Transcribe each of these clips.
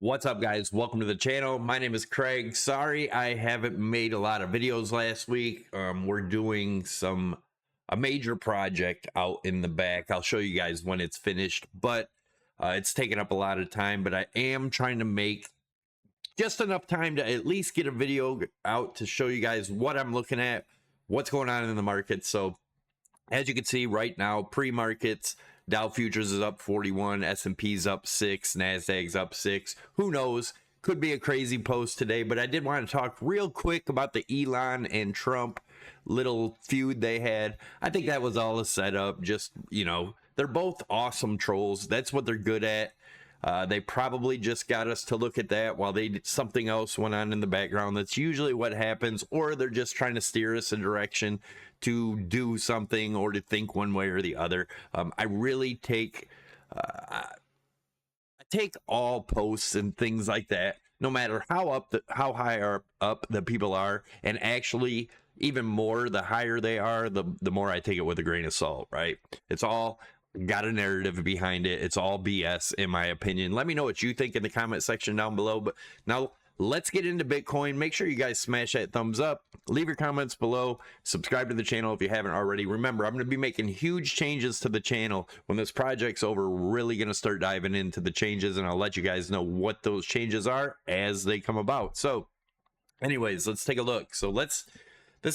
What's up, guys? Welcome to the channel. My name is Craig. Sorry I haven't made a lot of videos last week. We're doing a major project out in the back. I'll show you guys when it's finished, but it's taken up a lot of time. But I am trying to make just enough time to at least get a video out to show you guys what I'm looking at, what's going on in the market. So as you can see right now, pre-markets, Dow futures is up 41, S&P's up 6, Nasdaq's up 6. Who knows? Could be a crazy post today, but I did want to talk real quick about the Elon and Trump little feud they had. I think that was all a setup. Just, you know, they're both awesome trolls. That's what they're good at. They probably just got us to look at that while something else went on in the background. That's usually what happens, or they're just trying to steer us in a direction to do something or to think one way or the other. I really take I take all posts and things like that, no matter how high up the people are, and actually even more, the higher they are, the more I take it with a grain of salt, right? It's all got a narrative behind it. It's all BS in my opinion. Let me know what you think in the comment section down below. But now let's get into Bitcoin. Make sure you guys smash that thumbs up, leave your comments below, subscribe to the channel if you haven't already. Remember, I'm going to be making huge changes to the channel. When this project's over, we're really going to start diving into the changes, and I'll let you guys know what those changes are as they come about. So anyways, let's take a look. So this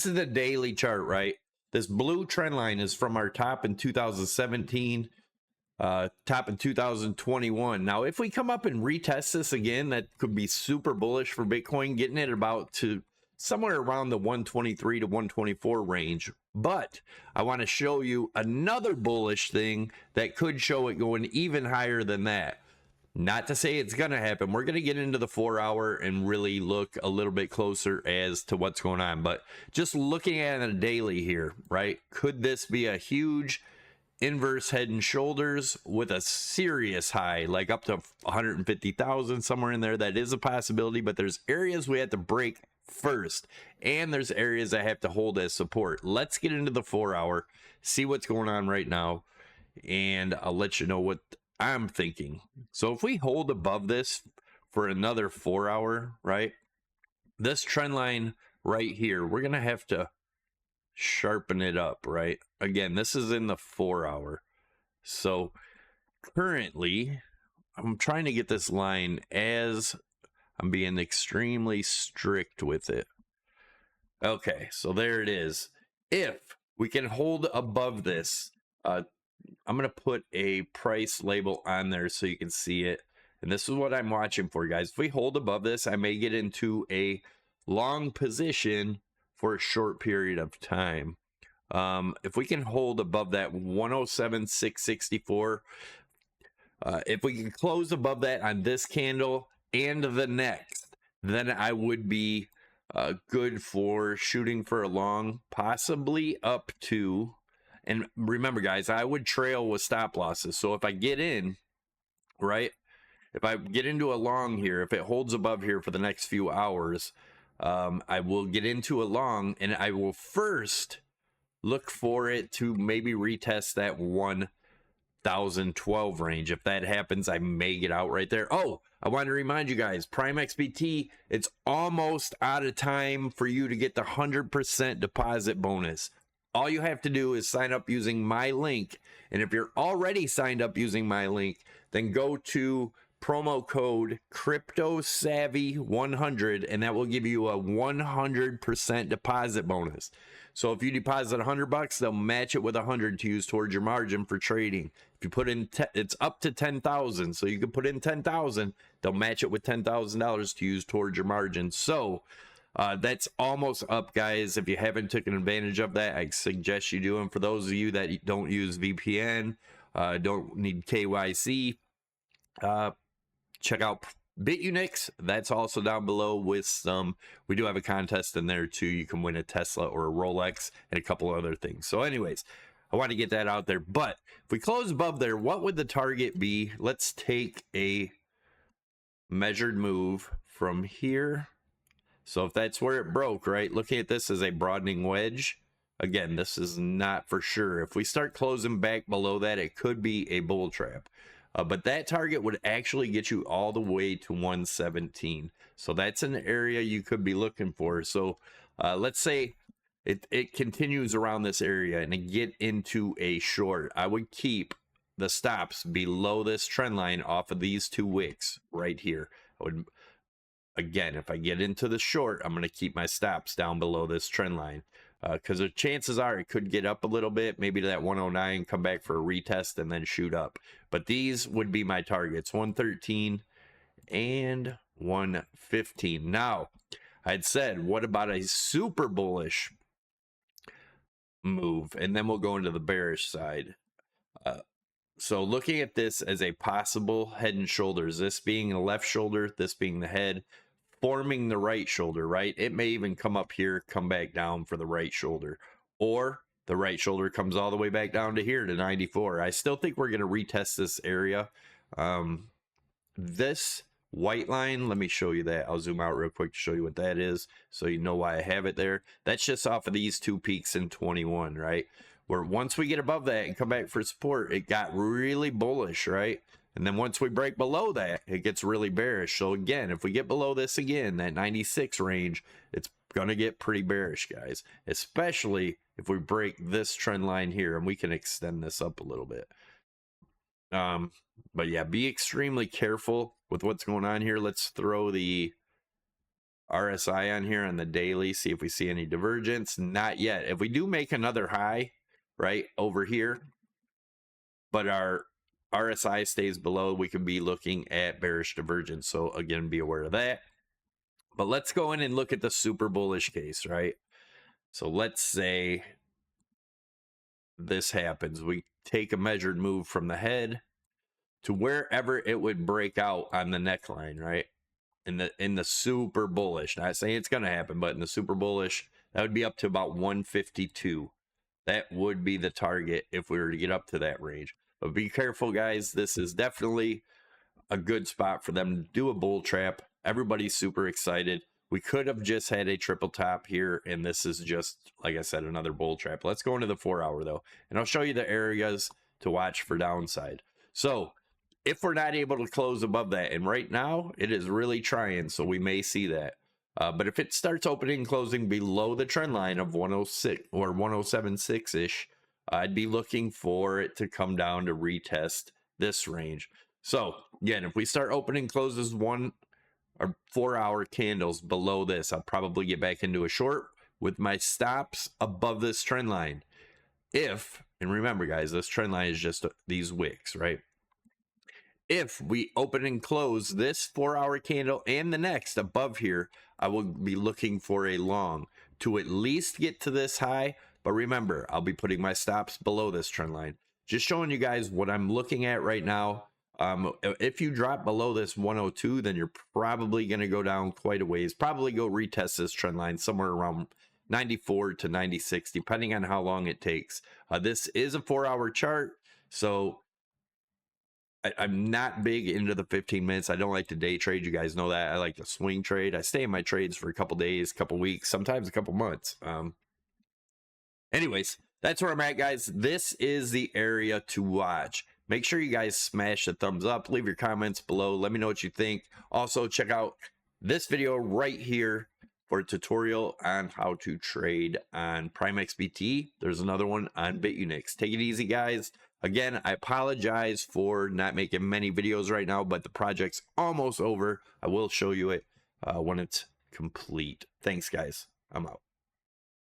is the daily chart, right? This blue trend line is from our top in 2017, top in 2021. Now, if we come up and retest this again, that could be super bullish for Bitcoin, getting it about to somewhere around the 123 to 124 range. But I want to show you another bullish thing that could show it going even higher than that. Not to say it's going to happen. We're going to get into the 4 hour and really look a little bit closer as to what's going on. But just looking at it daily here, right? Could this be a huge inverse head and shoulders with a serious high, like up to 150,000, somewhere in there? That is a possibility, but there's areas we have to break first, and there's areas that have to hold as support. Let's get into the 4 hour, see what's going on right now, and I'll let you know what I'm thinking. So if we hold above this for another 4 hour, right, this trend line right here, we're gonna have to sharpen it up, right? Again, this is in the 4 hour. So currently I'm trying to get this line as I'm being extremely strict with it. Okay, so there it is. If we can hold above this, I'm going to put a price label on there so you can see it. And this is what I'm watching for, guys. If we hold above this, I may get into a long position for a short period of time. If we can hold above that 107,664, if we can close above that on this candle and the next, then I would be good for shooting for a long, possibly up to... And remember, guys, I would trail with stop losses. So if I get in, right, if I get into a long here, if it holds above here for the next few hours, I will get into a long, and I will first look for it to maybe retest that 1,012 range. If that happens, I may get out right there. Oh, I want to remind you guys, Prime XBT, it's almost out of time for you to get the 100% deposit bonus. All you have to do is sign up using my link. And if you're already signed up using my link, then go to promo code CryptoSavvy100, and that will give you a 100% deposit bonus. So if you deposit $100, they'll match it with 100 to use towards your margin for trading. If you put in, it's up to 10,000. So you can put in 10,000, they'll match it with $10,000 to use towards your margin. So that's almost up, guys. If you haven't taken advantage of that, I suggest you do. And for those of you that don't use VPN, don't need KYC, check out BITUNIX. That's also down below with some, we do have a contest in there too. You can win a Tesla or a Rolex and a couple other things. So anyways, I want to get that out there. But if we close above there, what would the target be? Let's take a measured move from here. So if that's where it broke, right, looking at this as a broadening wedge, again, this is not for sure. If we start closing back below that, it could be a bull trap. But that target would actually get you all the way to 117. So that's an area you could be looking for. So let's say it continues around this area and it get into a short. I would keep the stops below this trend line off of these 2 wicks right here. I would, again, if I get into the short, I'm going to keep my stops down below this trend line. Because the chances are it could get up a little bit, maybe to that 109, come back for a retest, and then shoot up. But these would be my targets, 113 and 115. Now, I'd said, what about a super bullish move? And then we'll go into the bearish side. So looking at this as a possible head and shoulders, this being the left shoulder, this being the head, forming the right shoulder, right? It may even come up here, come back down for the right shoulder, or the right shoulder comes all the way back down to here to 94. I still think we're going to retest this area. This white line, let me show you that. I'll zoom out real quick to show you what that is so you know why I have it there. That's just off of these 2 peaks in 21, right? Where once we get above that and come back for support, it got really bullish, right? And then once we break below that, it gets really bearish. So again, if we get below this again, that 96 range, it's going to get pretty bearish, guys. Especially if we break this trend line here, and we can extend this up a little bit. But yeah, be extremely careful with what's going on here. Let's throw the RSI on here on the daily, see if we see any divergence. Not yet. If we do make another high right over here, but our RSI stays below, we could be looking at bearish divergence. So again, be aware of that. But let's go in and look at the super bullish case, right? So let's say this happens. We take a measured move from the head to wherever it would break out on the neckline, right? In the super bullish. Not saying it's going to happen, but in the super bullish, that would be up to about 152. That would be the target if we were to get up to that range. But be careful, guys. This is definitely a good spot for them to do a bull trap. Everybody's super excited. We could have just had a triple top here, and this is just, like I said, another bull trap. Let's go into the 4 hour, though, and I'll show you the areas to watch for downside. So if we're not able to close above that, and right now it is really trying, so we may see that. But if it starts opening and closing below the trend line of 106 or 107.6-ish, I'd be looking for it to come down to retest this range. So again, if we start opening closes 1 or 4 hour candles below this, I'll probably get back into a short with my stops above this trend line. If, and remember guys, this trend line is just these wicks, right? If we open and close this 4 hour candle and the next above here, I will be looking for a long to at least get to this high. But remember, I'll be putting my stops below this trend line. Just showing you guys what I'm looking at right now. If you drop below this 102, then you're probably going to go down quite a ways. Probably go retest this trend line somewhere around 94 to 96, depending on how long it takes. This is a 4 hour chart, so I'm not big into the 15 minutes. I don't like to day trade. You guys know that. I like to swing trade. I stay in my trades for a couple days, couple weeks, sometimes a couple months. Anyways, that's where I'm at, guys. This is the area to watch. Make sure you guys smash the thumbs up. Leave your comments below. Let me know what you think. Also, check out this video right here for a tutorial on how to trade on Prime XBT. There's another one on BITUNIX. Take it easy, guys. Again, I apologize for not making many videos right now, but the project's almost over. I will show you it when it's complete. Thanks, guys. I'm out.